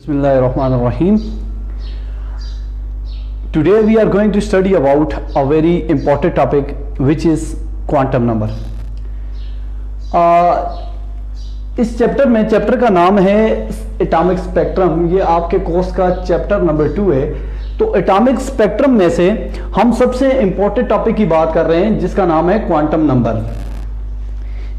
Bismillahirrahmanirrahim. Today we are going to study about a very important topic which is quantum number. इस chapter का नाम है atomic spectrum. ये आपके course का चैप्टर नंबर 2 है। तो एटॉमिक स्पेक्ट्रम में से हम सबसे इंपॉर्टेंट टॉपिक की बात कर रहे हैं जिसका नाम है क्वांटम नंबर।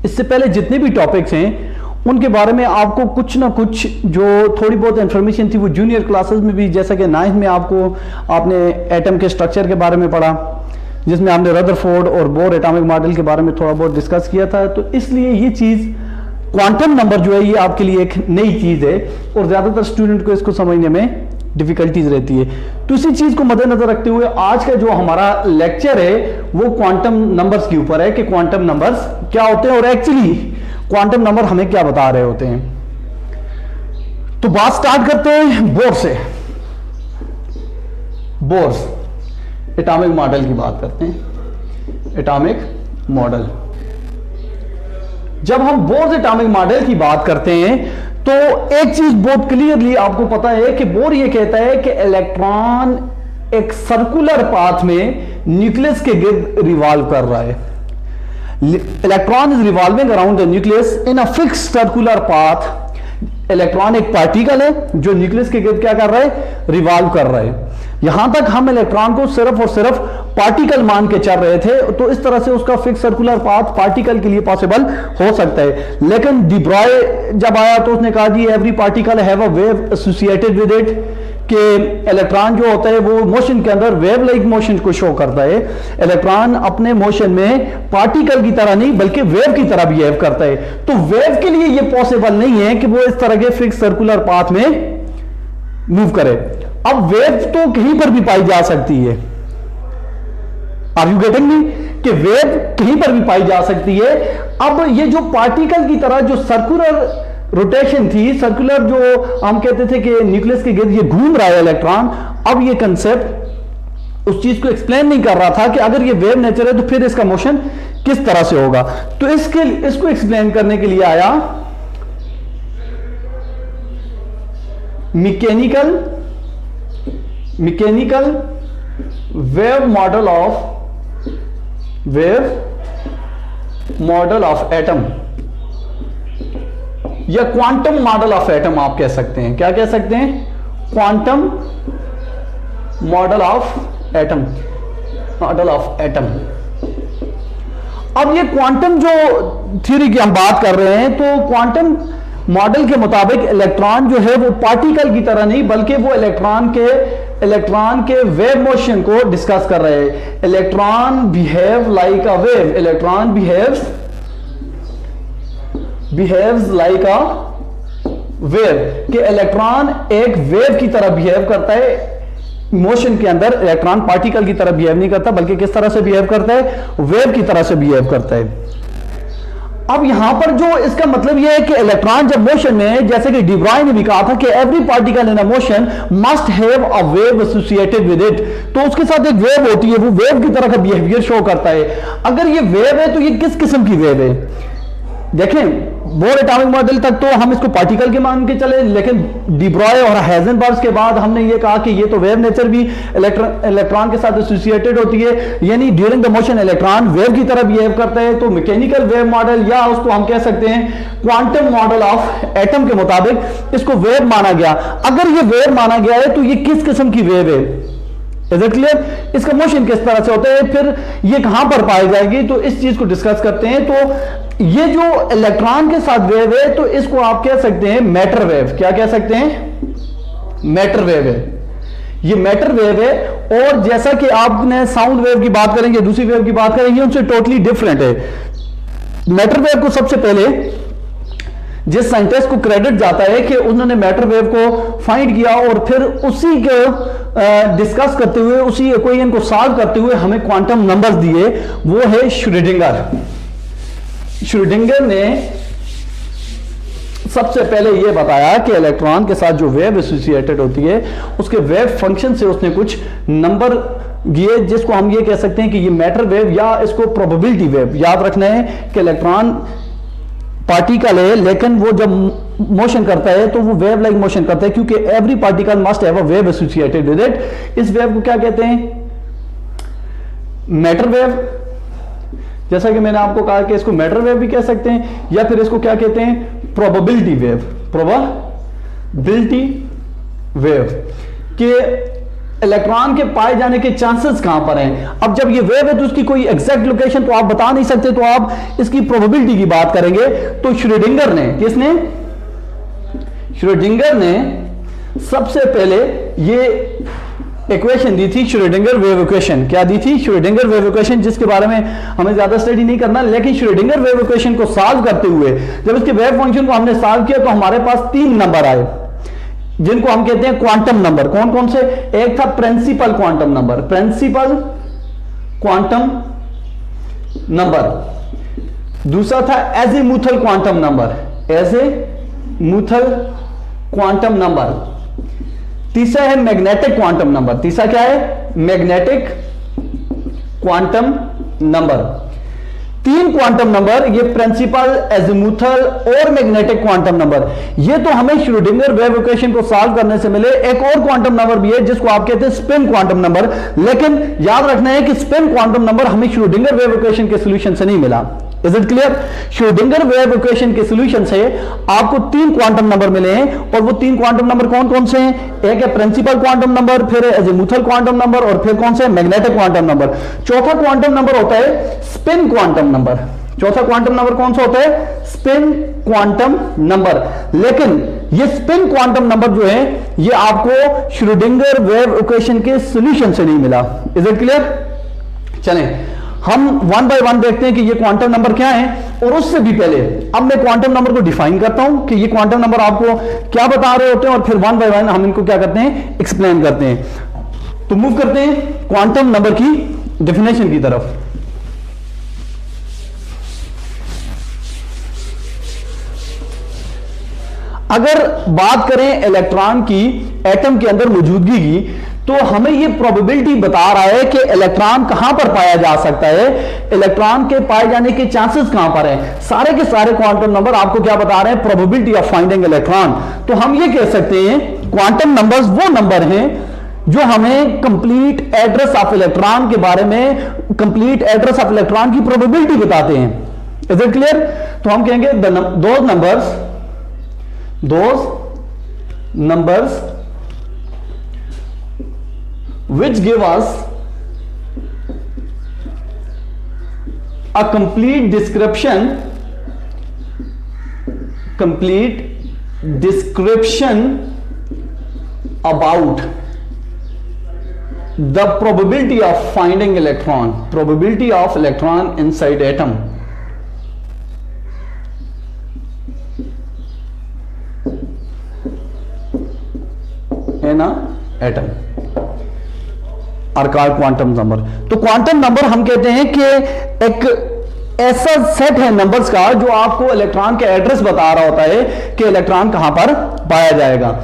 इससे पहले जितने भी टॉपिक्स हैं उनके बारे में आपको कुछ ना कुछ जो थोड़ी बहुत इंफॉर्मेशन थी वो जूनियर क्लासेस में भी, जैसा कि 9th में आपने एटम के स्ट्रक्चर के बारे में पढ़ा जिसमें आपने रदरफोर्ड और बोर एटॉमिक मॉडल के बारे में थोड़ा बहुत डिस्कस किया था। तो इसलिए ये चीज़ क्वांटम नंबर जो है ये आपके लिए एक नई चीज़ है और ज़्यादातर स्टूडेंट को इसको समझने में डिफिकल्टीज रहती है। तो इसी चीज़ को मद्देनजर रखते हुए आज का जो हमारा लेक्चर है वो क्वांटम नंबर्स के ऊपर है कि क्वांटम नंबर्स क्या होते हैं और एक्चुअली क्वांटम नंबर हमें क्या बता रहे होते हैं। तो बात स्टार्ट करते हैं बोर से। बोर्स एटॉमिक मॉडल की बात करते हैं। एटॉमिक मॉडल, जब हम बोर्स एटॉमिक मॉडल की बात करते हैं तो एक चीज बहुत क्लियरली आपको पता है कि बोर ये कहता है कि इलेक्ट्रॉन एक सर्कुलर पाथ में न्यूक्लियस के गिर्द रिवॉल्व कर रहा है। Electron is revolving around the nucleus in a fixed circular path. Electron एक पार्टिकल है जो न्यूक्लियस के गिर्द क्या कर रहा है, रिवॉल्व कर रहा है। यहां तक हम इलेक्ट्रॉन को सिर्फ और सिर्फ पार्टिकल मान के चल रहे थे, तो इस तरह से उसका फिक्स सर्कुलर पाथ पार्टिकल के लिए पॉसिबल हो सकता है। लेकिन डी ब्रॉय जब आया तो उसने कहा जी every particle have a wave associated with it, कि इलेक्ट्रॉन जो होता है वो मोशन के अंदर वेव लाइक मोशन को शो करता है। इलेक्ट्रॉन अपने मोशन में पार्टिकल की तरह नहीं बल्कि वेव की तरह बिहेव करता है। तो वेव के लिए ये पॉसिबल नहीं है कि वो इस तरह के फिक्स सर्कुलर पाथ में मूव करे। अब वेव तो कहीं पर भी पाई जा सकती है। Are you getting me? कि वेव कहीं पर भी पाई जा सकती है। अब ये जो पार्टिकल की तरह जो सर्कुलर रोटेशन थी, सर्कुलर जो हम कहते थे कि न्यूक्लियस के गिर्द ये घूम रहा है इलेक्ट्रॉन, अब ये कंसेप्ट उस चीज को एक्सप्लेन नहीं कर रहा था कि अगर ये वेव नेचर है तो फिर इसका मोशन किस तरह से होगा। तो इसको एक्सप्लेन करने के लिए आया mechanical wave model of atom या क्वांटम मॉडल ऑफ एटम आप कह सकते हैं। क्या कह सकते हैं? Quantum model of atom. अब ये क्वांटम जो थ्योरी की हम बात कर रहे हैं, तो क्वांटम मॉडल के मुताबिक इलेक्ट्रॉन जो है वो पार्टिकल की तरह नहीं बल्कि वो इलेक्ट्रॉन के वेव मोशन को डिस्कस कर रहे हैं। Electron behave like a wave. Electron behaves like a wave, कि इलेक्ट्रॉन एक वेव की तरह बिहेव करता है। मोशन के अंदर इलेक्ट्रॉन पार्टिकल की तरह बिहेव नहीं करता बल्कि किस तरह से बिहेव करता है, वेव की तरह से बिहेव करता है। अब यहां पर जो इसका मतलब यह है कि इलेक्ट्रॉन जब मोशन में, जैसे कि डी ब्रॉय ने भी कहा था कि every particle in a motion must have a wave associated with it, तो उसके साथ एक वेव होती है, वो वेव की तरह का बिहेवियर शो करता है। अगर ये वेव है तो ये किस किस्म की वेव है? देखें, बोर एटॉमिक मॉडल तक तो हम इसको पार्टिकल के मान के चले, लेकिन डी ब्रॉय और हाइजेनबर्ग के बाद हमने ये कहा कि ये तो वेव नेचर भी इलेक्ट्रॉन के साथ एसोसिएटेड होती है, यानी during the motion electron wave की तरह बिहेव करता है। तो मैकेनिकल वेव मॉडल या उसको हम कह सकते हैं क्वांटम मॉडल ऑफ एटम के मुताबिक इसको वेव माना गया। अगर ये वेव माना गया है तो ये किस किस्म की वेव है? Is it clear? इसका मोशन किस तरह से होता है, फिर ये कहां पर पाई जाएगी, तो इस चीज को डिस्कस करते हैं। तो ये जो इलेक्ट्रॉन के साथ वेव है तो इसको आप कह सकते हैं मैटर वेव। क्या कह सकते हैं? मैटर वेव है। ये मैटर वेव है। और जैसा कि आपने साउंड वेव की बात करेंगे, दूसरी वेव की बात करेंगे, उनसे टोटली डिफरेंट है। मैटर वेव को सबसे पहले जिस साइंटिस्ट को क्रेडिट जाता है कि उन्होंने मैटर वेव को फाइंड किया और फिर उसी को डिस्कस करते हुए, उसी इक्वेशन को सॉल्व करते हुए हमें क्वांटम नंबर्स दिए, वो है श्रोडिंगर। श्रोडिंगर ने सबसे पहले यह बताया कि इलेक्ट्रॉन के साथ जो वेव एसोसिएटेड होती है उसके वेव फंक्शन से उसने कुछ नंबर दिए, जिसको हम ये कह सकते हैं कि ये मैटर वेव या इसको प्रोबेबिलिटी वेव। याद रखना है कि इलेक्ट्रॉन पार्टिकल है लेकिन वो जब मोशन करता है तो वो वेव लाइक मोशन करता है, क्योंकि every particle must have a wave associated with it. इस वेव को क्या कहते हैं? Matter wave. जैसा कि मैंने आपको कहा कि इसको मैटर वेव भी कह सकते हैं, या फिर इसको क्या कहते हैं? Probability wave. प्रोबेबिलिटी वेव के इलेक्ट्रॉन के पाए जाने के चांसेस कहां पर हैं। अब जब ये वेव है तो उसकी कोई एग्जैक्ट लोकेशन तो आप बता नहीं सकते, तो आप इसकी प्रोबेबिलिटी की बात करेंगे। तो श्रोडिंगर ने, किसने? श्रोडिंगर ने सबसे पहले ये इक्वेशन दी थी, श्रोडिंगर वेव इक्वेशन। क्या दी थी? श्रोडिंगर वेव इक्वेशन, जिसके बारे में हमें ज्यादा स्टडी नहीं करना, लेकिन श्रोडिंगर वेव इक्वेशन को सॉल्व करते हुए जब इसके वेव फंक्शन को हमने सॉल्व किया तो हमारे पास 3 नंबर आए जिनको हम कहते हैं क्वांटम नंबर। कौन कौन से? एक था principal quantum number, principal quantum number. दूसरा था azimuthal quantum number, azimuthal quantum number. तीसरा है मैग्नेटिक क्वांटम नंबर। तीसरा क्या है? Magnetic quantum number. 3 quantum number, ये प्रिंसिपल, एजीमुथल और मैग्नेटिक क्वांटम नंबर, ये तो हमें श्रोडिंगर वेव इक्वेशन को सॉल्व करने से मिले। एक और क्वांटम नंबर भी है जिसको आप कहते हैं स्पिन क्वांटम नंबर, लेकिन याद रखना है कि स्पिन क्वांटम नंबर हमें श्रोडिंगर वेव इक्वेशन के सॉल्यूशन से नहीं मिला। Is it clear? Schrodinger wave equation के सॉल्यूशन से आपको 3 क्वांटम नंबर मिले हैं, और वो 3 क्वांटम नंबर कौन कौन से हैं? एक है प्रिंसिपल क्वांटम नंबर, फिर है एजीमुथल क्वांटम नंबर, और फिर कौन से? Magnetic quantum number. चौथा क्वांटम नंबर होता है स्पिन क्वांटम नंबर। चौथा क्वांटम नंबर कौन सा होता है? Spin quantum number. लेकिन ये स्पिन क्वांटम नंबर जो है ये आपको श्रोडिंगर वेव इक्वेशन के सॉल्यूशन से नहीं मिला। Is it clear? चलें हम 1 बाय 1 देखते हैं कि ये क्वांटम नंबर क्या है, और उससे भी पहले अब मैं क्वांटम नंबर को डिफाइन करता हूं कि ये क्वांटम नंबर आपको क्या बता रहे होते हैं, और फिर 1 बाय 1 हम इनको क्या करते हैं? एक्सप्लेन करते हैं। तो मूव करते हैं क्वांटम नंबर की डेफिनेशन की तरफ। अगर बात करें इलेक्ट्रॉन की एटम के अंदर मौजूदगी की, तो हमें यह प्रोबेबिलिटी बता रहा है कि इलेक्ट्रॉन कहां पर पाया जा सकता है, इलेक्ट्रॉन के पाए जाने के चांसेस कहां पर हैं। सारे के सारे क्वांटम नंबर आपको क्या बता रहे हैं? Probability of finding electron. तो हम ये कह सकते हैं क्वांटम नंबर्स वो नंबर हैं जो हमें कंप्लीट एड्रेस ऑफ इलेक्ट्रॉन के बारे में, कंप्लीट एड्रेस ऑफ इलेक्ट्रॉन की प्रोबेबिलिटी बताते हैं। Is it clear? तो हम कहेंगे those numbers which give us a complete description about the probability of finding probability of electron inside atom. Atom are called quantum number. तो quantum number हम कहते हैं कि एक ऐसा सेट है नंबर्स का जो आपको इलेक्ट्रॉन के एड्रेस बता रहा होता है कि इलेक्ट्रॉन कहां पर पाया जाएगा।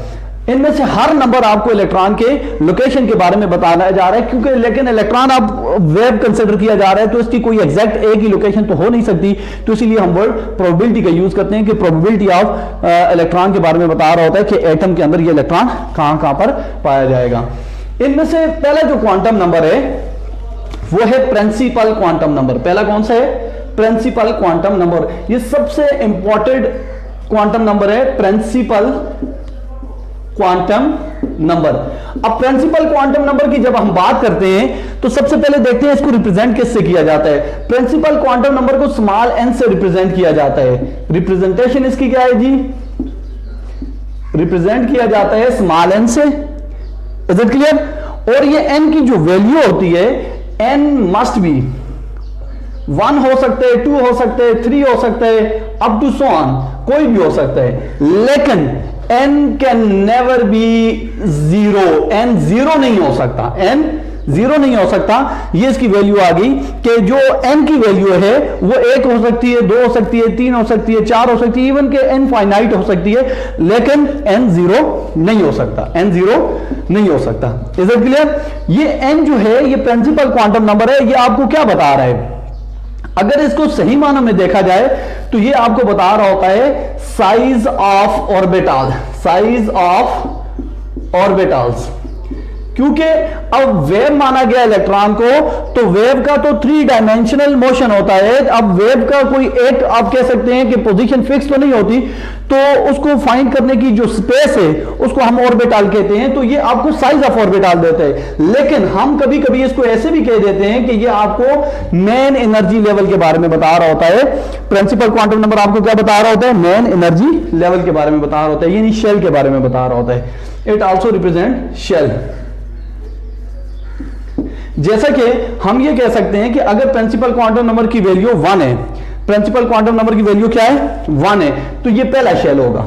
इनमें से हर नंबर आपको इलेक्ट्रॉन के लोकेशन के बारे में बताया जा रहा है, क्योंकि लेकिन इलेक्ट्रॉन अब वेव कंसिडर किया जा रहा है तो इसकी कोई एग्जैक्ट एक ही लोकेशन तो हो नहीं सकती। तो इसीलिए हम वर्ड प्रोबेबिलिटी का यूज करते हैं कि प्रोबेबिलिटी ऑफ इलेक्ट्रॉन के बारे में बता रहा होता है कि एटम के अंदर ये इलेक्ट्रॉन कहां पर पाया जाएगा। इनमें से पहला जो क्वांटम नंबर है वो है प्रिंसिपल क्वांटम नंबर। पहला कौन सा है? Principal quantum number. ये सबसे इंपॉर्टेंट क्वांटम नंबर है, प्रिंसिपल क्वांटम नंबर। अब प्रिंसिपल क्वांटम नंबर की जब हम बात करते हैं तो सबसे पहले देखते हैं इसको रिप्रेजेंट किससे किया जाता है। प्रिंसिपल क्वांटम नंबर को स्मॉल एन से रिप्रेजेंट किया जाता है। रिप्रेजेंटेशन इसकी क्या है जी? रिप्रेजेंट किया जाता है स्मॉल एन से। Is it clear? और ये एन की जो वैल्यू होती है, एन मस्ट बी 1 हो सकते हैं, 2 हो सकते हैं, 3 हो सकते हैं, अप टू सो ऑन, कोई भी हो सकता है, लेकिन n can never be 0। n 0 नहीं हो सकता, n 0 नहीं हो सकता। ये इसकी वैल्यू आ गई कि जो n की वैल्यू है वो 1 हो सकती है, 2 हो सकती है, 3 हो सकती है, 4 हो सकती है, इवन के n फाइनाइट हो सकती है, लेकिन n 0 नहीं हो सकता, n 0 नहीं हो सकता। Is it clear? ये n जो है ये प्रिंसिपल क्वांटम नंबर है। ये आपको क्या बता रहा है? अगर इसको सही मानों में देखा जाए तो ये आपको बता रहा होता है size of orbital, size of orbitals. क्योंकि अब वेव माना गया इलेक्ट्रॉन को, तो वेव का तो 3 डायमेंशनल मोशन होता है। अब वेव का कोई एक आप कह सकते हैं कि पोजीशन फिक्स तो नहीं होती, तो उसको फाइंड करने की जो स्पेस है उसको हम ऑर्बिटल कहते हैं। तो ये आपको साइज ऑफ ऑर्बिटल देते हैं। लेकिन हम कभी कभी इसको ऐसे भी कह देते हैं कि ये आपको मेन एनर्जी लेवल के बारे में बता रहा होता है। प्रिंसिपल क्वांटम नंबर आपको क्या बता रहा होता है? मेन एनर्जी लेवल के बारे में बता रहा होता है, यानी शेल के बारे में बता रहा होता है। It also represent shell. जैसा कि हम ये कह सकते हैं कि अगर प्रिंसिपल क्वांटम नंबर की वैल्यू 1 है, प्रिंसिपल क्वांटम नंबर की वैल्यू क्या है? 1 है, तो ये पहला शेल होगा।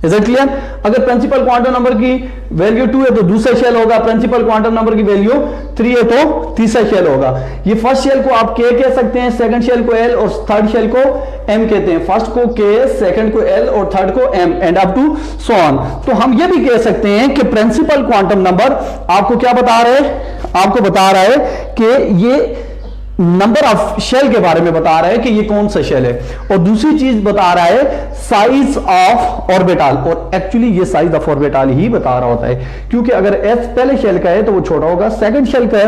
Is it clear? अगर प्रिंसिपल क्वांटम नंबर की वैल्यू 2 है तो दूसरा शेल होगा, प्रिंसिपल क्वांटम नंबर की वैल्यू 3 है तो तीसरा शेल होगा। ये फर्स्ट शेल को आप K कह सकते हैं, सेकंड शेल को L और थर्ड शेल को M कहते हैं। फर्स्ट को K, सेकंड को L और थर्ड को M, and up to so on. तो हम ये भी कह सकते हैं कि प्रिंसिपल क्वांटम नंबर आपको क्या बता रहे हैं? आपको बता रहा है कि ये नंबर ऑफ शेल के बारे में बता रहा है कि ये कौन सा शेल है, और दूसरी चीज बता रहा है साइज ऑफ ऑर्बिटल। और एक्चुअली ये साइज ऑफ ऑर्बिटल ही बता रहा होता है, क्योंकि अगर S पहले शेल का है तो वो छोटा होगा, सेकंड शेल का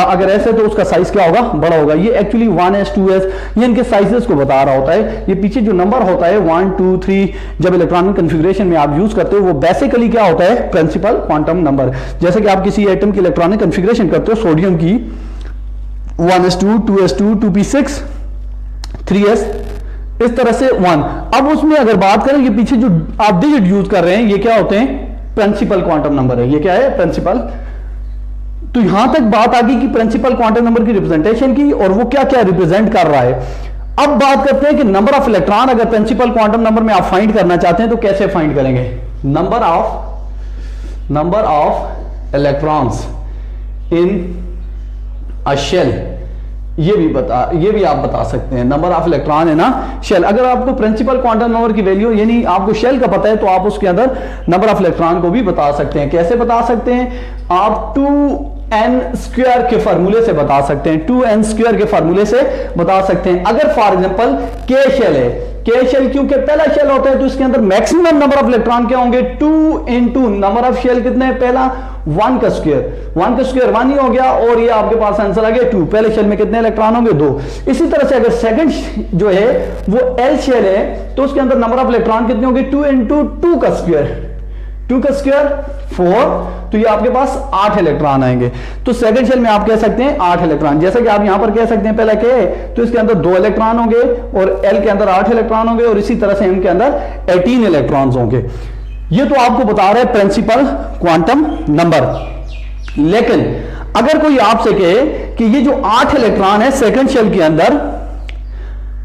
अगर S है तो उसका साइज क्या होगा? बड़ा होगा। ये एक्चुअली 1s 2s ये इनके साइजेस को बता रहा होता है। ये पीछे जो नंबर होता है 1 2 3 जब इलेक्ट्रॉनिक कन्फिग्रेशन में आप यूज करते हो, वो बेसिकली क्या होता है? Principal quantum number. जैसे कि आप किसी एटम की इलेक्ट्रॉनिक कन्फिग्रेशन करते हो, सोडियम की 1s2 2s2 2p6 3s, इस तरह से 1। अब उसमें अगर बात करें, ये पीछे जो आप डिजिट यूज कर रहे हैं ये क्या होते हैं? प्रिंसिपल क्वांटम नंबर है। ये क्या है? प्रिंसिपल। तो यहां तक बात आ गई कि प्रिंसिपल क्वांटम नंबर की रिप्रेजेंटेशन की, और वो क्या क्या रिप्रेजेंट कर रहा है। अब बात करते हैं कि नंबर ऑफ इलेक्ट्रॉन अगर प्रिंसिपल क्वांटम नंबर में आप फाइंड करना चाहते हैं तो कैसे फाइंड करेंगे? Number of electrons in a shell, ये भी आप बता सकते हैं। नंबर ऑफ इलेक्ट्रॉन है ना शेल। अगर आपको प्रिंसिपल क्वांटम नंबर की वैल्यू यानी आपको शेल का पता है तो आप उसके अंदर नंबर ऑफ इलेक्ट्रॉन को भी बता सकते हैं। कैसे बता सकते हैं? आप 2n² के फार्मूले से बता सकते हैं, 2n² के फार्मूले से बता सकते हैं। अगर फॉर एग्जांपल K शेल है, K शेल क्योंकि पहला शेल होता है तो इसके अंदर मैक्सिमम नंबर ऑफ इलेक्ट्रॉन क्या होंगे? 2 इंटू नंबर ऑफ शेल कितने है? पहला 1 का स्क्वायर, 1 का स्क्वायर 1 ही हो गया, और ये आपके पास आंसर आ गया 2। पहले शेल में कितने इलेक्ट्रॉन होंगे? 2। इसी तरह से अगर सेकंड जो है वो L शेल है तो उसके अंदर नंबर ऑफ इलेक्ट्रॉन कितने होंगे? 2 इंटू 2 का स्क्वायर, 2 का स्क्वायर 4, तो ये आपके पास 8 इलेक्ट्रॉन आएंगे। तो सेकंड शेल में आप कह सकते हैं 8 इलेक्ट्रॉन। जैसे कि आप यहां पर कह सकते हैं पहला K तो इसके अंदर 2 इलेक्ट्रॉन होंगे, और L के अंदर 8 इलेक्ट्रॉन होंगे, और इसी तरह से M के अंदर 18 इलेक्ट्रॉन्स होंगे। ये तो आपको बता रहे हैं प्रिंसिपल क्वांटम नंबर। लेकिन अगर कोई आपसे कहे कि ये जो 8 इलेक्ट्रॉन है सेकंड शेल के अंदर,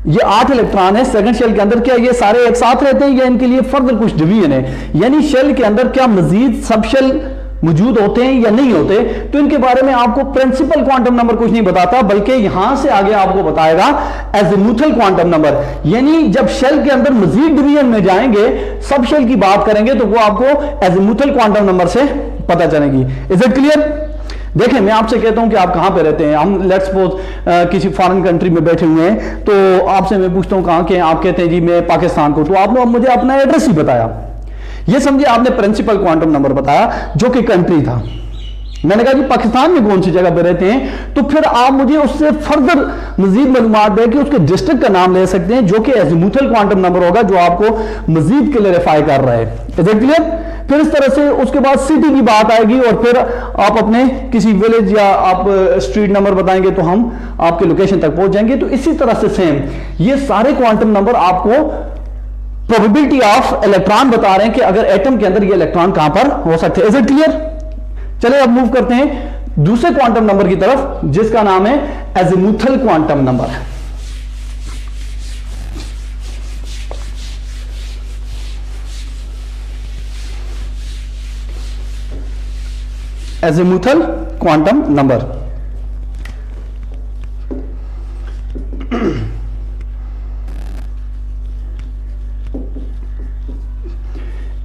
ये 8 इलेक्ट्रॉन है सेकंड शेल के अंदर, क्या ये सारे एक साथ रहते हैं या इनके लिए फर्दर कुछ डिवीजन है? यानी शेल के अंदर क्या मजीद सब शेल मौजूद होते हैं या नहीं होते? तो इनके बारे में आपको प्रिंसिपल क्वांटम नंबर कुछ नहीं बताता, बल्कि यहां से आगे आपको बताएगा एजीमुथल क्वांटम नंबर। यानी जब शेल के अंदर मजीद डिवीजन में जाएंगे, सब शेल की बात करेंगे, तो वो आपको एजीमुथल क्वांटम नंबर से पता चलेगी। Is it clear? देखें, मैं आपसे कहता हूं कि आप कहां पे रहते हैं। हम लेट्स सपोज किसी फॉरेन कंट्री में बैठे हुए हैं, तो आपसे मैं पूछता हूं कहां के हैं, आप कहते हैं जी मैं पाकिस्तान को, तो आपने मुझे अपना एड्रेस ही बताया। ये समझिए आपने प्रिंसिपल क्वांटम नंबर बताया जो कि कंट्री था। मैंने कहा जी पाकिस्तान में कौन सी जगह पे रहते हैं, तो फिर आप मुझे उससे फर्दर मजीद मालूमात दें कि उसके डिस्ट्रिक्ट का नाम ले सकते हैं, जो कि एजीमुथल क्वांटम नंबर होगा, जो आपको मजीद क्लेरिफाई कर रहा है। Is it clear? फिर इस तरह से उसके बाद सिटी की बात आएगी, और फिर आप अपने किसी विलेज या आप स्ट्रीट नंबर बताएंगे तो हम आपके लोकेशन तक पहुंच जाएंगे। तो इसी तरह से सेम ये सारे क्वांटम नंबर आपको प्रोबेबिलिटी ऑफ इलेक्ट्रॉन बता रहे हैं कि अगर एटम के अंदर ये इलेक्ट्रॉन कहां पर हो सकते हैं। Is it clear? चलिए अब मूव करते हैं दूसरे क्वांटम नंबर की तरफ, जिसका नाम है azimuthal quantum number. Azimuthal quantum number.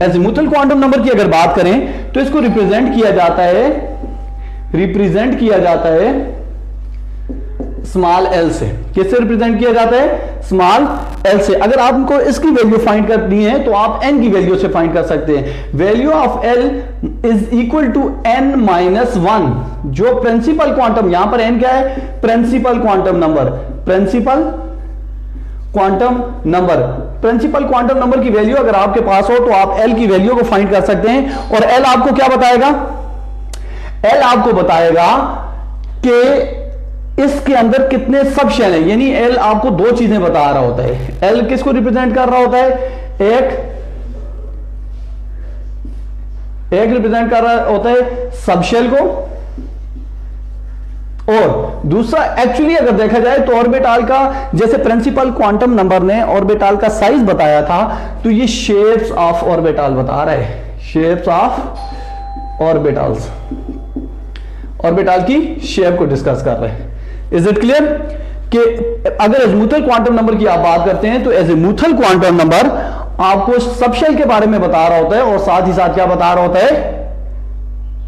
Azimuthal quantum number की अगर बात करें तो इसको रिप्रेजेंट किया जाता है स्मॉल एल से। किससे रिप्रेजेंट किया जाता है? स्मॉल एल से। अगर आपको इसकी वैल्यू फाइंड करनी है तो आप एन की वैल्यू से फाइंड कर सकते हैं। Value of L is equal to N minus one. जो प्रिंसिपल क्वांटम, यहां पर एन क्या है? Principal quantum number. Principal quantum number, principal quantum number की वैल्यू अगर आपके पास हो तो आप एल की वैल्यू को फाइंड कर सकते हैं। और एल आपको क्या बताएगा? एल आपको बताएगा कि इसके अंदर कितने सब शेल हैं। यानी एल आपको दो चीजें बता रहा होता है। एल किसको रिप्रेजेंट कर रहा होता है? एक रिप्रेजेंट कर रहा होता है सब शेल को, और दूसरा एक्चुअली अगर देखा जाए तो ऑर्बिटल का, जैसे प्रिंसिपल क्वांटम नंबर ने ऑर्बिटल का साइज बताया था, तो ये शेप्स ऑफ ऑर्बिटल बता रहा है। शेप्स ऑफ ऑर्बिटल्स, ऑर्बिटल की शेप को डिस्कस कर रहे हैं। इज इट क्लियर कि अगर एजीमुथल क्वांटम नंबर की आप बात करते हैं तो एजीमुथल क्वांटम नंबर आपको सबशेल के बारे में बता रहा होता है, और साथ ही साथ क्या बता रहा होता है?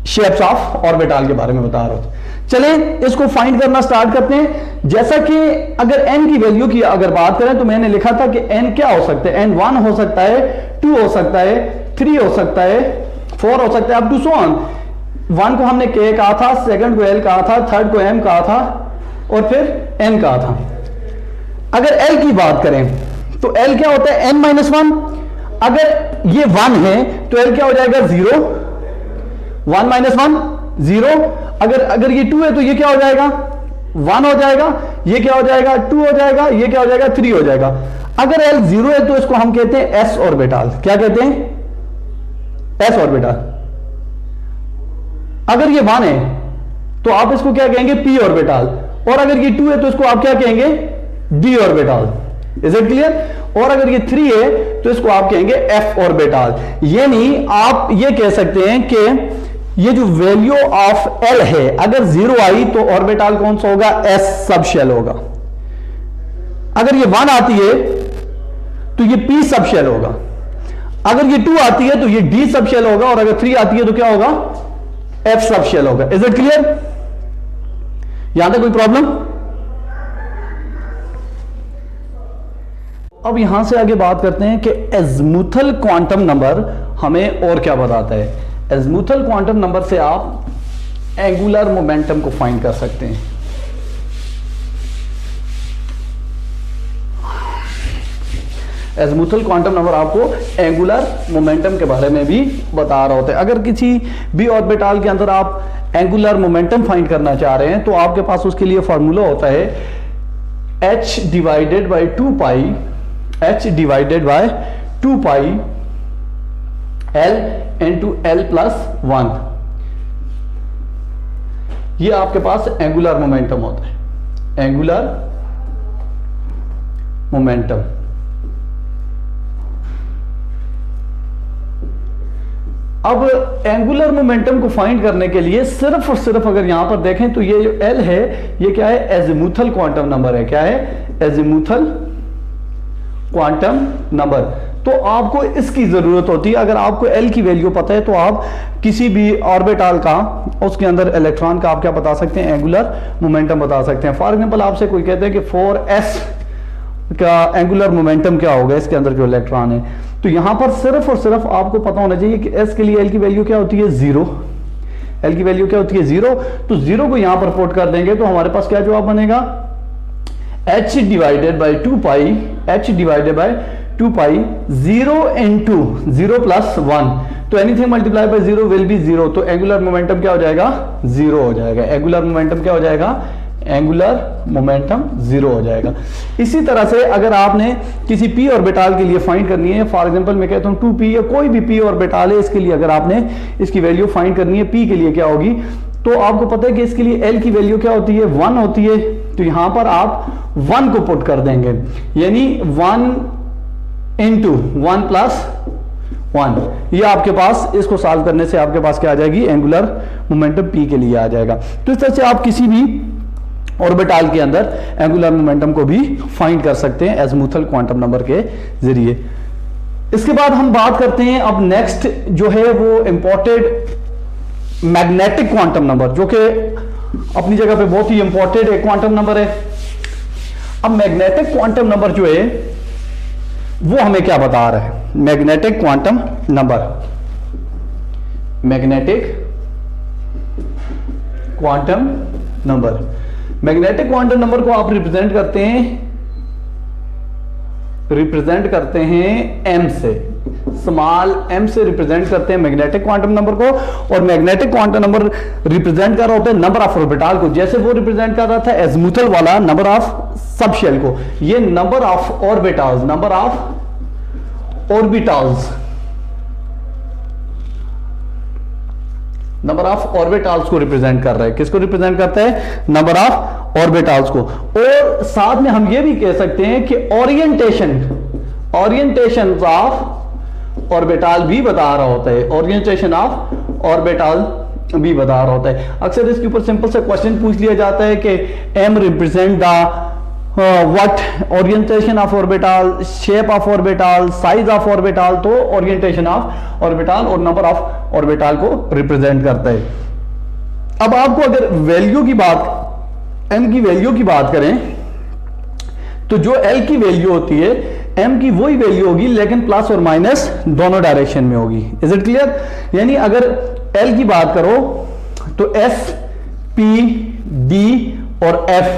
शेप्स ऑफ ऑर्बिटल के बारे में बता रहा होता है। चलें इसको फाइंड करना स्टार्ट करते हैं। जैसा कि अगर n की वैल्यू की अगर बात करें तो मैंने लिखा था कि n क्या हो सकता है? n 1 हो सकता है, 2 हो सकता है, 3 हो सकता है, 4 हो सकता है, अप टू सो ऑन। 1 को हमने k कहा था, सेकंड को l कहा था, थर्ड को m कहा था, और फिर n कहा था। अगर l की बात करें तो l क्या होता है? n minus 1। अगर ये 1 है तो l क्या हो जाएगा? 0। 1 माइनस 1 0। अगर ये 2 है तो ये क्या हो जाएगा? 1 हो जाएगा। ये क्या हो जाएगा? 2 हो जाएगा। ये क्या हो जाएगा? 3 हो जाएगा। अगर L 0 है तो इसको हम कहते हैं s ऑर्बिटल। क्या कहते हैं? s orbital. अगर ये 1 है तो आप इसको क्या कहेंगे? p orbital. और अगर ये 2 है तो इसको आप क्या कहेंगे? d orbital. Is it clear? और अगर ये 3 है तो इसको आप कहेंगे f ऑर्बिटल। यानी आप ये कह सकते हैं कि ये जो वैल्यू ऑफ L है, अगर 0 आई तो ऑर्बिटल कौन सा होगा? s सब शेल होगा। अगर ये 1 आती है तो ये p सब शेल होगा। अगर ये 2 आती है तो ये d सब शेल होगा। और अगर 3 आती है तो क्या होगा? f सब शेल होगा। Is it clear? यहां तक कोई प्रॉब्लम? अब यहां से आगे बात करते हैं कि एजीमुथल क्वांटम नंबर हमें और क्या बताता है। एजीमुथल क्वांटम नंबर से आप एंगुलर मोमेंटम को फाइंड कर सकते हैं। एजीमुथल क्वांटम नंबर आपको एंगुलर मोमेंटम के बारे में भी बता रहा होता है। अगर किसी भी ऑर्बिटल के अंदर आप एंगुलर मोमेंटम फाइंड करना चाह रहे हैं तो आपके पास उसके लिए फॉर्मूला होता है h divided by 2 pi, h divided by 2 pi L into L plus 1। ये आपके पास एंगुलर मोमेंटम होता है। Angular momentum. अब एंगुलर मोमेंटम को फाइंड करने के लिए सिर्फ और सिर्फ अगर यहां पर देखें तो ये जो L है ये क्या है? एजीमुथल क्वांटम नंबर है। क्या है? Azimuthal quantum number. तो आपको इसकी जरूरत होती है। अगर आपको L की वैल्यू पता है तो आप किसी भी ऑर्बिटल का, उसके अंदर इलेक्ट्रॉन का आप क्या बता सकते हैं? एंगुलर मोमेंटम बता सकते हैं। फॉर एग्जांपल आपसे कोई कहते हैं कि 4s का एंगुलर मोमेंटम क्या होगा इसके अंदर जो इलेक्ट्रॉन है, तो यहां पर सिर्फ और सिर्फ आपको पता होना चाहिए कि s के लिए L की वैल्यू क्या होती है? 0। L की वैल्यू क्या होती है? 0। तो 0 को यहां पर पुट कर देंगे तो हमारे पास क्या जवाब बनेगा? h divided by 2 pi, h divided by 2 pi 0 into 0 plus 1। तो anything multiply by 0 will be 0। तो एंगुलर मोमेंटम क्या हो जाएगा? 0 हो जाएगा। एंगुलर मोमेंटम क्या हो जाएगा? एंगुलर मोमेंटम 0 हो जाएगा। इसी तरह से अगर आपने किसी p ऑर्बिटल के लिए फाइंड करनी है, फॉर एग्जांपल मैं कहता हूं 2p या कोई भी p ऑर्बिटल है, इसके लिए अगर आपने इसकी वैल्यू फाइंड करनी है p के लिए क्या होगी, तो आपको पता है कि इसके लिए L की वैल्यू क्या होती है? 1 होती है। तो यहां पर आप 1 को पुट कर देंगे, यानी 1 इंटू 1 प्लस 1। ये आपके पास, इसको सॉल्व करने से आपके पास क्या आ जाएगी? एंगुलर मोमेंटम p के लिए आ जाएगा। तो इस तरह से आप किसी भी ऑर्बिटल के अंदर एंगुलर मोमेंटम को भी फाइंड कर सकते हैं एजीमुथल क्वांटम नंबर के जरिए। इसके बाद हम बात करते हैं अब नेक्स्ट जो है वो इंपॉर्टेंट मैग्नेटिक क्वांटम नंबर, जो कि अपनी जगह पे बहुत ही इंपॉर्टेंट एक क्वांटम नंबर है। अब मैग्नेटिक क्वांटम नंबर जो है वो हमें क्या बता रहा है? Magnetic quantum number, magnetic quantum number, magnetic quantum number को आप रिप्रेजेंट करते हैं एम से, स्मॉल एम से रिप्रेजेंट करते हैं मैग्नेटिक क्वांटम नंबर को। और मैग्नेटिक क्वांटम नंबर रिप्रेजेंट कर रहा होता है नंबर ऑफ ऑर्बिटल को, जैसे वो रिप्रेजेंट कर रहा था एज़िमुथल वाला नंबर ऑफ सबशेल को, ये number of orbitals, number of orbitals, number of orbitals को रिप्रेजेंट कर रहा है। किसको रिप्रेजेंट करता है? नंबर ऑफ ऑर्बिटल्स को। और साथ में हम ये भी कह सकते हैं कि ओरिएंटेशन ऑफ ऑर्बिटल भी बता रहा होता है, ओरिएंटेशन ऑफ ऑर्बिटल भी बता रहा होता है। अक्सर इसके ऊपर सिंपल से क्वेश्चन पूछ लिया जाता है कि M represent the what orientation of orbital, shape of orbital, size of orbital, तो orientation of orbital और number of orbital को represent करता है। अब आपको अगर वैल्यू की बात, m की वैल्यू की बात करें तो जो l की वैल्यू होती है m की वही वैल्यू होगी लेकिन प्लस और माइनस दोनों डायरेक्शन में होगी। Is it clear? यानी अगर l की बात करो तो s, p, d और f,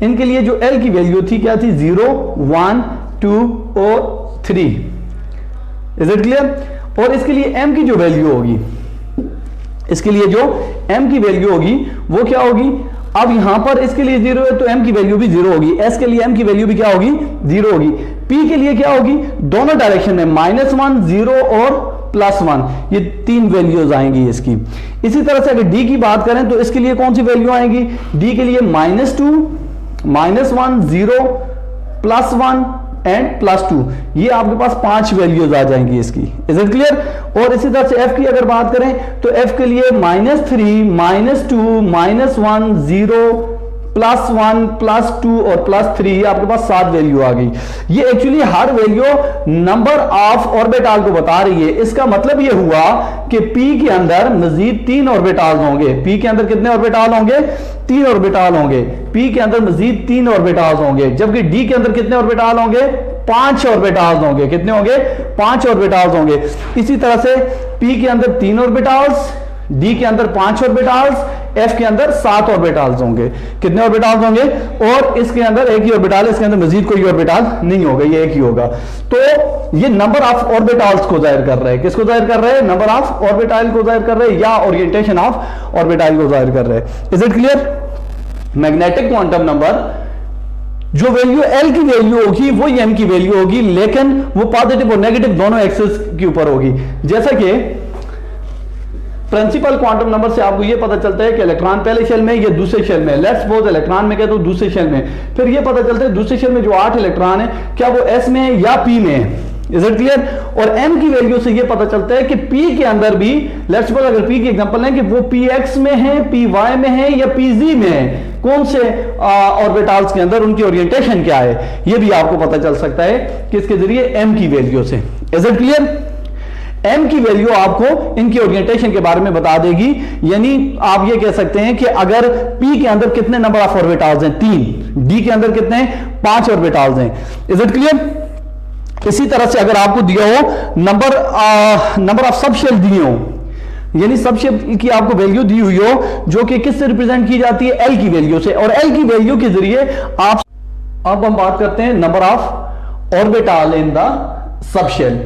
इनके लिए जो L की वैल्यू थी क्या थी? 0, 1, 2 और 3। Is it clear? और इसके लिए M की जो वैल्यू होगी, इसके लिए जो M की वैल्यू होगी वो क्या होगी? अब यहां पर इसके लिए 0 है तो M की वैल्यू भी 0 होगी, S के लिए M की वैल्यू भी क्या होगी? 0 होगी। P के लिए क्या होगी? दोनों डायरेक्शन में -1, 0 और +1, ये 3 वैल्यूज आएंगी इसकी। इसी तरह से अगर D की बात करें तो इसके लिए कौन सी वैल्यू आएंगी? D के लिए -2, -1, 0, +1 एंड +2, ये आपके पास 5 वैल्यूज आ जाएंगी इसकी। Is it clear? और इसी तरह से f की अगर बात करें तो f के लिए -3, -2, -1, 0, +1, +2 और +3, ये आपके पास 7 वैल्यू आ गई। ये actually her value number of orbital को बता रही है। इसका मतलब ये हुआ कि p के अंदर मजीद 3 ऑर्बिटल होंगे। p के अंदर कितने ऑर्बिटल होंगे? 3 ऑर्बिटल होंगे। p के अंदर मजीद 3 ऑर्बिटल होंगे, जबकि d के अंदर कितने ऑर्बिटल होंगे? 5 ऑर्बिटल्स होंगे। कितने होंगे? 5 ऑर्बिटल्स होंगे। इसी तरह से p के अंदर 3 ऑर्बिटल्स, d के अंदर 5 ऑर्बिटल्स, f के अंदर 7 ऑर्बिटल्स होंगे। कितने ऑर्बिटल्स होंगे? और इसके अंदर एक ही ऑर्बिटल, इसके अंदर मजीद कोई ऑर्बिटल नहीं होगा, ये एक ही होगा। तो ये नंबर ऑफ ऑर्बिटल्स को जाहिर कर रहा है। किसको जाहिर कर रहा है? नंबर ऑफ ऑर्बिटल को जाहिर कर रहा है या ओरिएंटेशन ऑफ ऑर्बिटल को जाहिर कर रहा है। Is it clear? Magnetic quantum number जो वैल्यू L की वैल्यू होगी वो M की वैल्यू होगी, लेकिन वो पॉजिटिव और नेगेटिव दोनों एक्सिस के ऊपर होगी। जैसा कि प्रिंसिपल क्वांटम नंबर से आपको ये पता चलता है कि इलेक्ट्रॉन पहले शेल में या दूसरे शेल में। लेट्स सपोज इलेक्ट्रॉन में कहते हो दूसरे शेल में, फिर ये पता चलता है दूसरे शेल में जो 8 इलेक्ट्रॉन है क्या वो S में है या P में है। Is it clear? और M की वैल्यू से ये पता चलता है कि P के अंदर भी, लेट्स सपोज अगर P की एग्जांपल लें कि वो PX में है, PY में है या PZ में है, कौन से ऑर्बिटल्स के अंदर उनकी ओरिएंटेशन क्या है, ये भी आपको पता चल सकता है किसके जरिए? M की वैल्यू से। Is it clear? M की वैल्यू आपको इनकी ओरिएंटेशन के बारे में बता देगी। यानी आप ये कह सकते हैं कि अगर P के अंदर कितने नंबर ऑफ ऑर्बिटल्स हैं? 3, D के अंदर कितने? 5 ऑर्बिटल्स हैं। Is it clear? इसी तरह से अगर आपको दिया हो नंबर ऑफ सबशेल दिए हो, यानी सबशेल की आपको वैल्यू दी हुई हो जो कि किससे रिप्रेजेंट की जाती है? L की वैल्यू से। और L की वैल्यू के जरिए आप, अब हम बात करते हैं number of orbital in the subshell,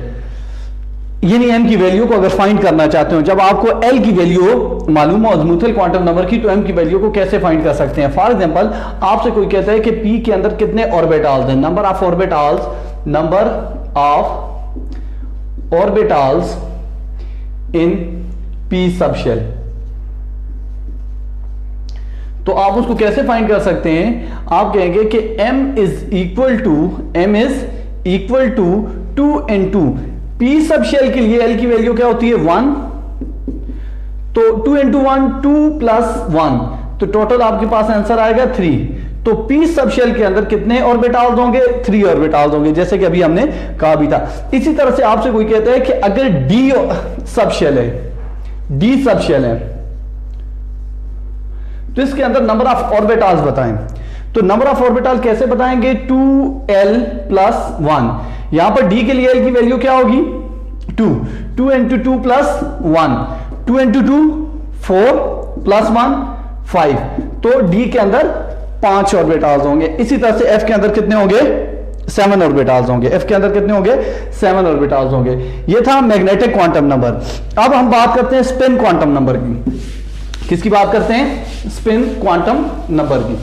यानी M की वैल्यू को अगर फाइंड करना चाहते हो। जब आपको L की वैल्यू मालूम हो अज़ीमुथल क्वांटम नंबर की, तो M की वैल्यू को कैसे फाइंड कर सकते हैं? फॉर एग्जांपल आपसे कोई कहता है कि P के अंदर कितने ऑर्बिटल्स हैं? Number of orbitals, number of orbitals in P subshell, तो आप उसको कैसे फाइंड कर सकते हैं? आप कहेंगे कि M is equal to 2 into P subshell के लिए L की वैल्यू क्या होती है? 1, तो 2 into 1 2 + 1, तो टोटल आपके पास आंसर आएगा 3। तो P सबशेल के अंदर कितने ऑर्बिटल्स होंगे? 3 ऑर्बिटल्स होंगे, जैसे कि अभी हमने कहा भी था। इसी तरह से आपसे कोई कहता है कि अगर D सबशेल है, तो इसके अंदर नंबर ऑफ ऑर्बिटल्स बताएं। तो नंबर ऑफ ऑर्बिटल कैसे बताएंगे? 2l plus 1। यहां पर d के लिए l की वैल्यू क्या होगी? 2 इंटू 2 प्लस 1, 2 इंटू 2 4 प्लस 1 5। तो d के अंदर 5 ऑर्बिटल्स होंगे। इसी तरह से f के अंदर कितने होंगे? 7 ऑर्बिटल्स होंगे। f के अंदर कितने होंगे? 7 ऑर्बिटल्स होंगे। ये था मैग्नेटिक क्वांटम नंबर। अब हम बात करते हैं स्पिन क्वांटम नंबर की। किसकी बात करते हैं? स्पिन क्वांटम नंबर की।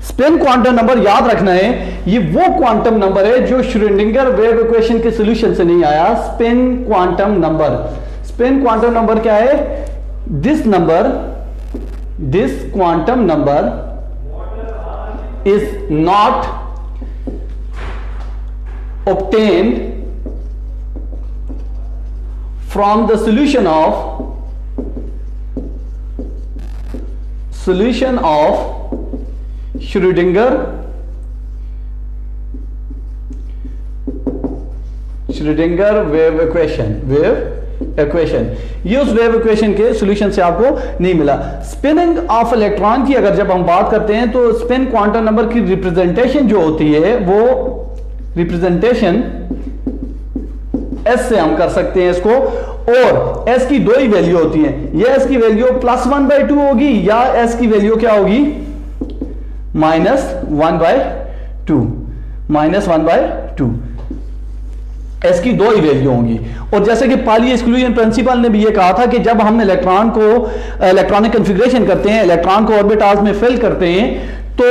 स्पिन क्वांटम नंबर याद रखना है, ये वो क्वांटम नंबर है जो श्रोडिंगर वेव इक्वेशन के सॉल्यूशन से नहीं आया। Spin quantum number, spin quantum number क्या है? This quantum number is not obtained from the solution of Schrödinger wave equation. ये उस वेव इक्वेशन के सॉल्यूशन से आपको नहीं मिला। स्पिनिंग ऑफ इलेक्ट्रॉन की अगर जब हम बात करते हैं तो स्पिन क्वांटम नंबर की रिप्रेजेंटेशन जो होती है वो रिप्रेजेंटेशन s से हम कर सकते हैं इसको, और s की दो ही वैल्यू होती है। ये s की वैल्यू +1/2 होगी या s की वैल्यू क्या होगी? -1/2। s की दो ही वैल्यू होंगी। और जैसे कि पाली एक्सक्लूजन प्रिंसिपल ने भी ये कहा था कि जब हम इलेक्ट्रॉन को इलेक्ट्रॉनिक कॉन्फ़िगरेशन करते हैं, इलेक्ट्रॉन को ऑर्बिटल्स में फिल करते हैं, तो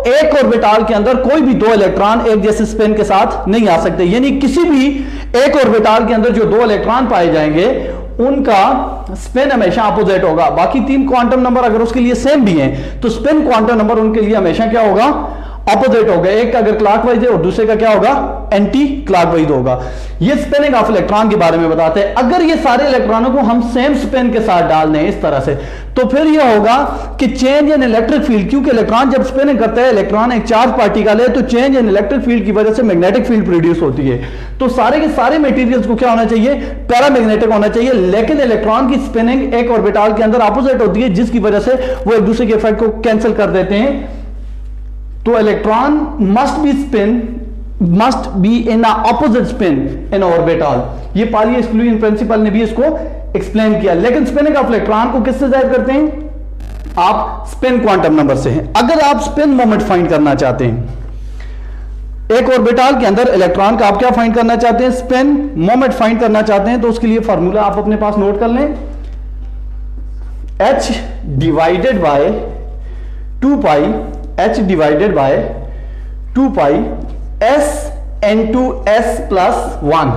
एक ऑर्बिटल के अंदर कोई भी दो इलेक्ट्रॉन एक जैसे स्पिन के साथ नहीं आ सकते। यानी किसी भी एक ऑर्बिटल के अंदर जो दो इलेक्ट्रॉन पाए जाएंगे उनका स्पिन हमेशा अपोजिट होगा। बाकी 3 क्वांटम नंबर अगर उसके लिए सेम भी हैं तो स्पिन क्वांटम नंबर उनके लिए हमेशा क्या होगा? अपोजिट होगा। एक का अगर क्लॉकवाइज है और दूसरे का क्या होगा? एंटी क्लॉकवाइज होगा। ये स्पिनिंग ऑफ इलेक्ट्रॉन के बारे में बताते हैं। अगर ये सारे इलेक्ट्रॉनों को हम सेम स्पिन के साथ डाल दें इस तरह से, तो फिर ये होगा कि चेंज इन इलेक्ट्रिक फील्ड, क्योंकि इलेक्ट्रॉन जब स्पिनिंग करता है, इलेक्ट्रॉन एक चार्ज पार्टिकल है, तो चेंज इन इलेक्ट्रिक फील्ड की वजह से मैग्नेटिक फील्ड प्रोड्यूस होती है। तो सारे के सारे मटेरियल्स को क्या होना चाहिए? पैरामैग्नेटिक होना चाहिए। लेकिन इलेक्ट्रॉन की स्पिनिंग एक ऑर्बिटल के अंदर अपोजिट होती है, जिसकी वजह से वो एक दूसरे के इफेक्ट को कैंसिल कर देते हैं। तो electron must be in opposite spin in orbital. ये पाली एक्सक्लूजन प्रिंसिपल ने भी इसको एक्सप्लेन किया। लेकिन स्पिनिंग ऑफ इलेक्ट्रॉन को किससे जाहिर करते हैं? आप स्पिन क्वांटम नंबर से हैं। अगर आप स्पिन मोमेंट फाइंड करना चाहते हैं, एक ऑर्बिटल के अंदर इलेक्ट्रॉन का आप क्या फाइंड करना चाहते हैं? स्पिन मोमेंट फाइंड करना चाहते हैं, तो उसके लिए फार्मूला आप अपने पास नोट कर लें। h divided by 2 s into s plus 1।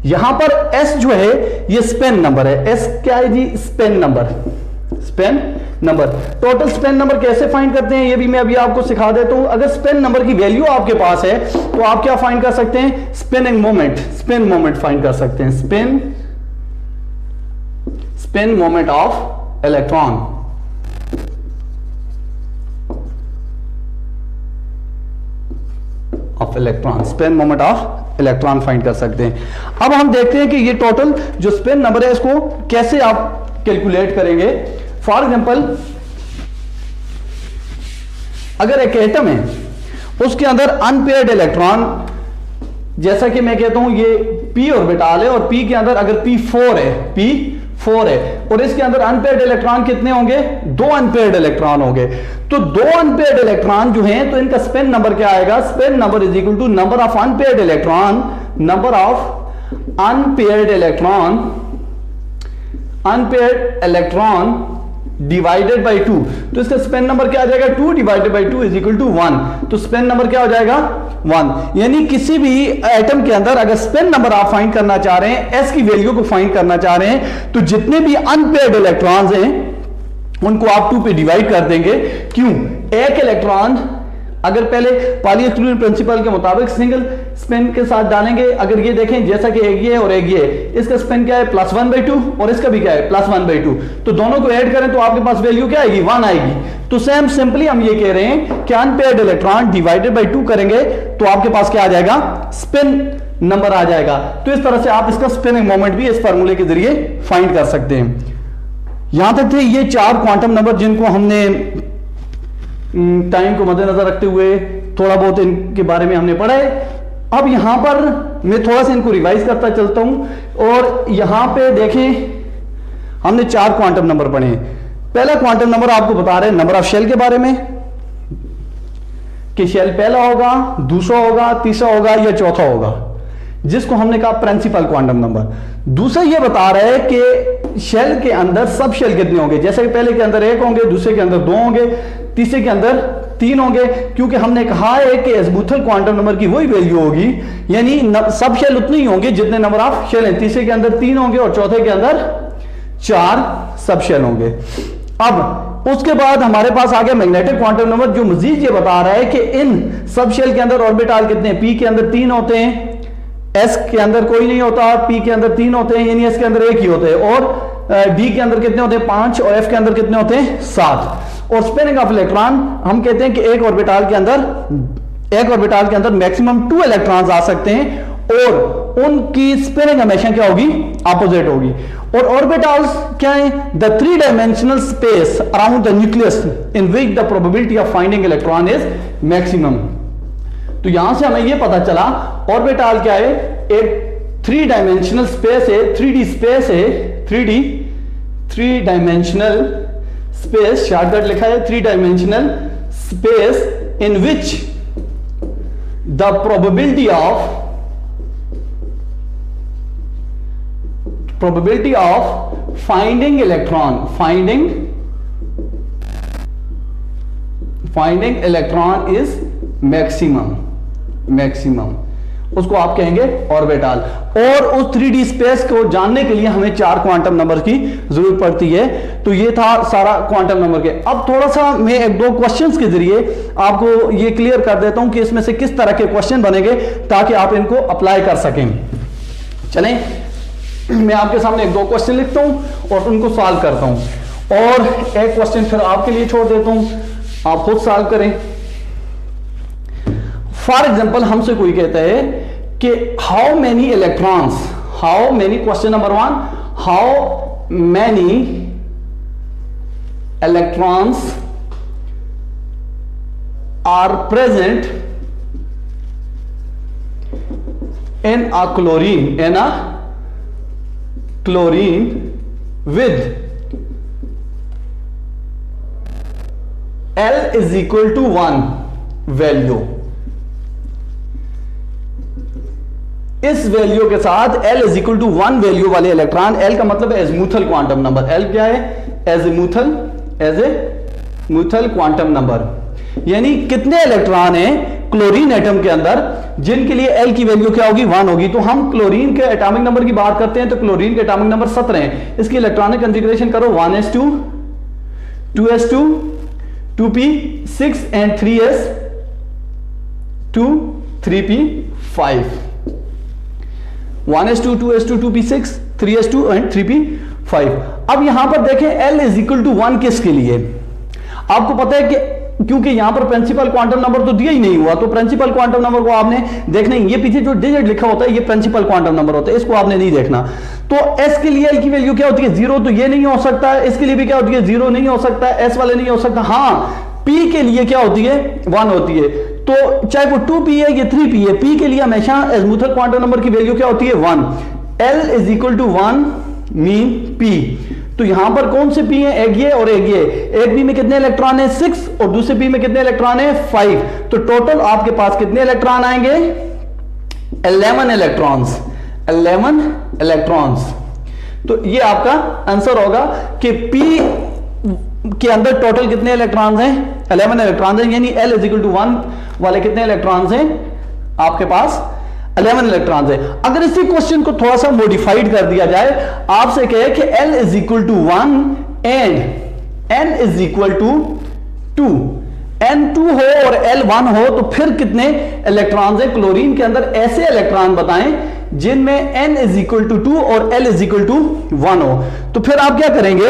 यहां पर s जो है ये स्पिन नंबर है। s क्या है जी? Spin number. Total spin number कैसे फाइंड करते हैं ये भी मैं अभी आपको सिखा देता हूं। अगर स्पिन नंबर की वैल्यू आपके पास है तो आप क्या फाइंड कर सकते हैं? स्पिन मोमेंट फाइंड कर सकते हैं। Spin moment of electron. Spin moment of electron find कर सकते हैं। अब हम देखते हैं कि ये टोटल जो स्पिन नंबर है इसको कैसे आप कैलकुलेट करेंगे। फॉर एग्जांपल, अगर एक एटम है उसके अंदर अनपेयर्ड इलेक्ट्रॉन, जैसा कि मैं कहता हूं ये p ऑर्बिटल है और p के अंदर अगर p4 है और इसके अंदर अनपेयर्ड इलेक्ट्रॉन कितने होंगे? 2 अनपेयर्ड इलेक्ट्रॉन होंगे। तो 2 अनपेयर्ड इलेक्ट्रॉन जो हैं तो इनका स्पिन नंबर क्या आएगा? Spin number is equal to number of unpaired electron divided by 2। तो इसका स्पिन नंबर क्या आ जाएगा? 2 divided by 2 is equal to 1। तो स्पिन नंबर क्या हो जाएगा? 1। यानी किसी भी एटम के अंदर अगर स्पिन नंबर आप फाइंड करना चाह रहे हैं, s की वैल्यू को फाइंड करना चाह रहे हैं, तो जितने भी अनपेयर्ड इलेक्ट्रॉन्स हैं उनको आप 2 पे डिवाइड कर देंगे। क्यों? एक इलेक्ट्रॉन अगर पहले पाली एक्सक्लूजन प्रिंसिपल के मुताबिक सिंगल स्पिन के साथ डालेंगे, अगर ये देखें जैसा कि एक ये और एक ये, इसका स्पिन क्या है? +1/2 और इसका भी क्या है? +1/2। तो दोनों को ऐड करें तो आपके पास वैल्यू क्या आएगी? 1 आएगी। तो सेम सिंपली हम ये कह रहे हैं कि अनपेयर्ड इलेक्ट्रॉन डिवाइडेड बाई 2 करेंगे तो आपके पास क्या आ जाएगा? स्पिन नंबर आ जाएगा। तो इस तरह से आप इसका स्पिनिंग मोमेंट भी इस फार्मूले के जरिए फाइंड कर सकते हैं। यहां तक थे ये 4 क्वांटम नंबर जिनको हमने टाइम को मद्देनजर रखते हुए थोड़ा बहुत इनके बारे में हमने पढ़ा है। अब यहां पर मैं थोड़ा सा इनको रिवाइज करता चलता हूं और यहां पे देखें हमने 4 क्वांटम नंबर पढ़े हैं। पहला क्वांटम नंबर आपको बता रहे हैं नंबर ऑफ शेल के बारे में कि शेल पहला होगा, दूसरा होगा, तीसरा होगा या चौथा होगा, जिसको हमने कहा प्रिंसिपल क्वांटम नंबर। दूसरा ये बता रहा है कि शेल के अंदर सब शेल कितने होंगे, जैसे कि पहले के अंदर 1 होंगे, दूसरे के अंदर 2 होंगे, तीसरे के अंदर 3 होंगे, क्योंकि हमने कहा है कि एज़ीमुथल क्वांटम नंबर की वही वैल्यू होगी, यानी सब शेल उतने ही होंगे जितने नंबर ऑफ शेल हैं। तीसरे के अंदर 3 होंगे और चौथे के अंदर 4 सब शेल होंगे। अब उसके बाद हमारे पास आ गया मैग्नेटिक क्वांटम नंबर, जो मजीद ये बता रहा है कि इन सब शेल के अंदर ऑर्बिटल कितने हैं। पी के अंदर 3 होते हैं, एस के अंदर कोई नहीं होता, पी के अंदर 3 होते हैं, यानी एस के अंदर 1 ही होते हैं, और डी के अंदर कितने होते हैं 5, और एफ के अंदर कितने होते हैं 7। और स्पिनिंग ऑफ इलेक्ट्रॉन हम कहते हैं कि एक ऑर्बिटल के अंदर मैक्सिमम 2 इलेक्ट्रॉन्स आ सकते हैं और उनकी स्पिनिंग हमेशा क्या होगी, अपोजिट होगी। और ऑर्बिटल्स क्या है, the 3 dimensional space around the nucleus in which the probability of finding electron is maximum. तो यहां से हमें यह पता चला ऑर्बिटल क्या है, एक 3 डायमेंशनल स्पेस है, 3D स्पेस है, 3 डायमेंशनल स्पेस, शॉर्टकट लिखा है 3 dimensional space in which the probability of finding electron is maximum, उसको आप कहेंगे ऑर्बिटल। और उस 3D स्पेस को जानने के लिए हमें 4 क्वांटम नंबर की जरूरत पड़ती है। तो ये था सारा क्वांटम नंबर के। अब थोड़ा सा मैं 1-2 क्वेश्चंस के जरिए आपको ये क्लियर कर देता हूं कि इसमें से किस तरह के क्वेश्चन बनेंगे ताकि आप इनको अप्लाई कर सकें। चलें, मैं आपके सामने 1-2 क्वेश्चन लिखता हूं और उनको सॉल्व करता हूं, और एक क्वेश्चन फिर आपके लिए छोड़ देता हूं, आप खुद सॉल्व करें। फॉर एग्जाम्पल हमसे कोई कहता है कि how many question number 1, how many electrons are present in a chlorine with L is equal to 1 value. इस वैल्यू के साथ L is equal to 1 value वाले इलेक्ट्रॉन, L का मतलब है एज़ीमुथल क्वांटम नंबर। L क्या है, एज़ीमुथल क्वांटम नंबर, यानी कितने इलेक्ट्रॉन हैं क्लोरीन एटम के अंदर जिनके लिए L की वैल्यू क्या होगी, 1 होगी। तो हम क्लोरीन के एटॉमिक नंबर की बात करते हैं तो क्लोरीन के एटॉमिक नंबर 17 हैं। इसकी इलेक्ट्रॉनिक कॉन्फ़िगरेशन करो 1s2 2s2 2p6 and 3s2 3p5। 1s2 2s2 2p6 3s2 and 3p5। अब यहां पर देखें L इज इक्वल टू 1 किसके लिए, आपको पता है कि क्योंकि यहां पर प्रिंसिपल क्वांटम नंबर तो दिया ही नहीं हुआ, तो प्रिंसिपल क्वांटम नंबर को आपने देखना, ये पीछे जो डिजिट लिखा होता है ये प्रिंसिपल क्वांटम नंबर होता है, इसको आपने नहीं देखना। तो S के लिए L की वैल्यू क्या होती है, 0, तो ये नहीं हो सकता है। इसके लिए भी क्या होती है, 0 नहीं हो सकता है, S वाले नहीं हो सकता। हाँ, P के लिए क्या होती है, 1 होती है। तो चाहे वो 2p है या 3p है, P के लिए हमेशा एज़ीमुथल क्वांटम नंबर की वैल्यू क्या होती है, 1। L is equal to 1 mean P। तो यहां पर कौन से P है, एक ये और एक ये। एक P में कितने इलेक्ट्रॉन है, 6, और दूसरे P में कितने इलेक्ट्रॉन है, 5। तो टोटल आपके पास कितने इलेक्ट्रॉन आएंगे, 11 इलेक्ट्रॉन्स। तो ये आपका आंसर होगा कि P के अंदर टोटल कितने इलेक्ट्रॉन्स हैं, 11 इलेक्ट्रॉन्स हैं, यानी L इज इक्वल टू 1 वाले कितने इलेक्ट्रॉन्स हैं, आपके पास 11 इलेक्ट्रॉन्स है। अगर इसी क्वेश्चन को थोड़ा सा मॉडिफाइड कर दिया जाए, आपसे कहे कि L is equal to 1 and N is equal to 2, N 2 हो और L 1 हो, तो फिर कितने इलेक्ट्रॉन्स हैं क्लोरीन के अंदर, ऐसे इलेक्ट्रॉन बताएं जिनमें N इज इक्वल टू 2 और L इज इक्वल टू 1 हो। तो फिर आप क्या करेंगे,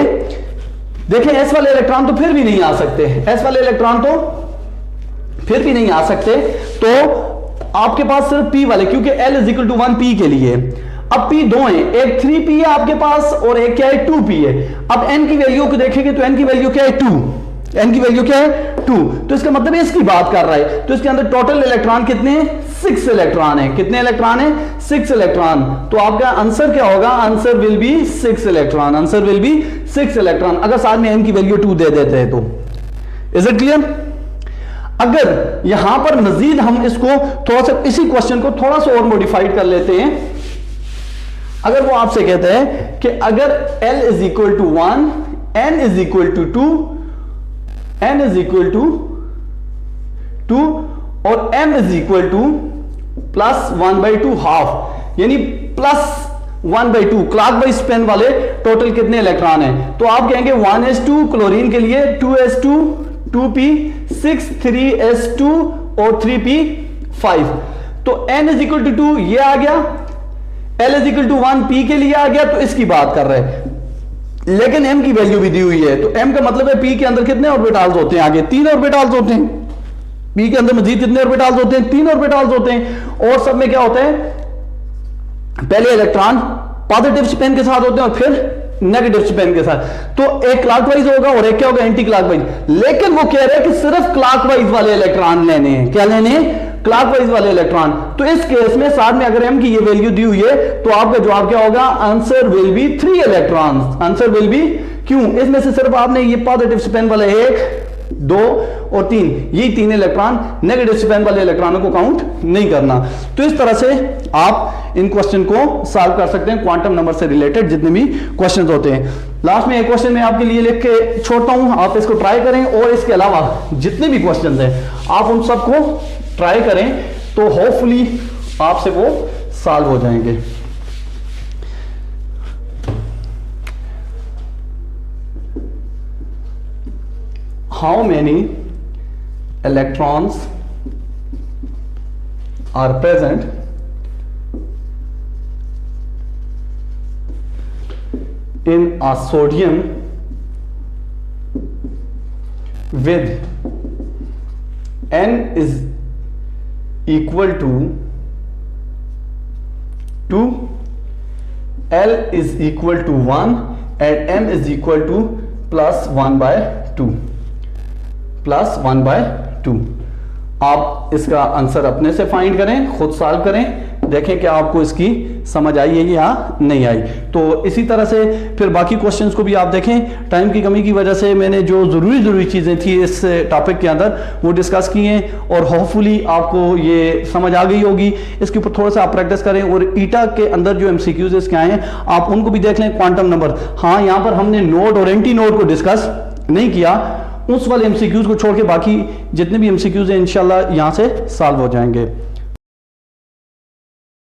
देखें S वाले इलेक्ट्रॉन तो फिर भी नहीं आ सकते, S वाले इलेक्ट्रॉन तो फिर भी नहीं आ सकते, तो आपके पास सिर्फ P वाले, क्योंकि L is equal to 1 P के लिए। अब p दो हैं, एक 3p है आपके पास और एक क्या है 2p है। अब n की वैल्यू को देखेंगे तो n की वैल्यू क्या है 2, n की वैल्यू क्या है 2, तो इसका मतलब इसकी बात कर रहा है। तो इसके अंदर टोटल इलेक्ट्रॉन कितने हैं, 6 इलेक्ट्रॉन है। कितने इलेक्ट्रॉन है, 6 इलेक्ट्रॉन। तो आपका आंसर क्या होगा, answer will be 6 electron, answer will be 6 electron, अगर साथ में n की वैल्यू 2 दे देते हैं तो। Is it clear? अगर यहां पर मजीद हम इसको थोड़ा सा, इसी क्वेश्चन को थोड़ा सा और मॉडिफाइड कर लेते हैं। अगर वो आपसे कहते हैं कि अगर L is equal to 1, N is equal to 2, N is equal to 2 और M is equal to plus 1/2 half, यानी प्लस 1/2 क्लॉकवाइज स्पिन वाले टोटल कितने इलेक्ट्रॉन हैं, तो आप कहेंगे 1s2 क्लोरीन के लिए 2s2 2p 6 3s2 और 3p 5। तो n इज इक्वल टू 2 ये आ गया, L is equal to 1 p के लिए आ गया, तो इसकी बात कर रहे हैं। लेकिन m की वैल्यू भी दी हुई है, तो m का मतलब है p के अंदर कितने ऑर्बिटल्स होते हैं, आगे 3 ऑर्बिटल्स होते हैं। p के अंदर मजीद कितने ऑर्बिटल्स होते हैं, 3 ऑर्बिटल्स होते हैं। और सब में क्या होता है, पहले इलेक्ट्रॉन पॉजिटिव स्पिन के साथ होते हैं और फिर नेगेटिव स्पिन के साथ। तो एक क्लॉकवाइज होगा और एक क्या होगा, एंटी क्लॉकवाइज। लेकिन वो कह रहे हैं कि सिर्फ क्लॉकवाइज वाले इलेक्ट्रॉन लेने हैं। क्या लेने हैं, क्लॉकवाइज वाले इलेक्ट्रॉन। तो इस केस में साथ में अगर m की ये वैल्यू दी हुई है तो आपका जवाब क्या होगा, answer will be 3 electrons, answer will be. क्यों, इसमें से सिर्फ आपने ये पॉजिटिव स्पिन वाले 1 2 और 3, यही 3 इलेक्ट्रॉन, नेगेटिव स्पिन वाले इलेक्ट्रॉनों को काउंट नहीं करना। तो इस तरह से आप इन क्वेश्चन को सॉल्व कर सकते हैं, क्वांटम नंबर से रिलेटेड जितने भी क्वेश्चंस होते हैं। लास्ट में एक क्वेश्चन मैं आपके लिए लिख के छोड़ता हूं, आप इसको ट्राई करें और इसके अलावा जितने भी क्वेश्चंस हैं आप उन सबको ट्राई करें, तो होपफुली आपसे वो सॉल्व हो जाएंगे। How many electrons are present in a sodium with N is equal to 2, L is equal to 1 and M is equal to plus 1/2, plus 1/2। आप इसका आंसर अपने से फाइंड करें, खुद सॉल्व करें, देखें कि आपको इसकी समझ आई है या नहीं आई। तो इसी तरह से फिर बाकी क्वेश्चंस को भी आप देखें। टाइम की कमी की वजह से मैंने जो ज़रूरी चीज़ें थी इस टॉपिक के अंदर वो डिस्कस की हैं और होपफुली आपको ये समझ आ गई होगी। इसके ऊपर थोड़ा सा आप प्रैक्टिस करें और ईटा के अंदर जो MCQs इसके आए हैं आप उनको भी देख लें। क्वांटम नंबर, हाँ यहाँ पर हमने नोड और एंटी नोड को डिस्कस नहीं किया, उस वाले MCQs को छोड़ के बाकी जितने भी MCQs हैं इंशाल्लाह यहाँ से सॉल्व हो जाएंगे।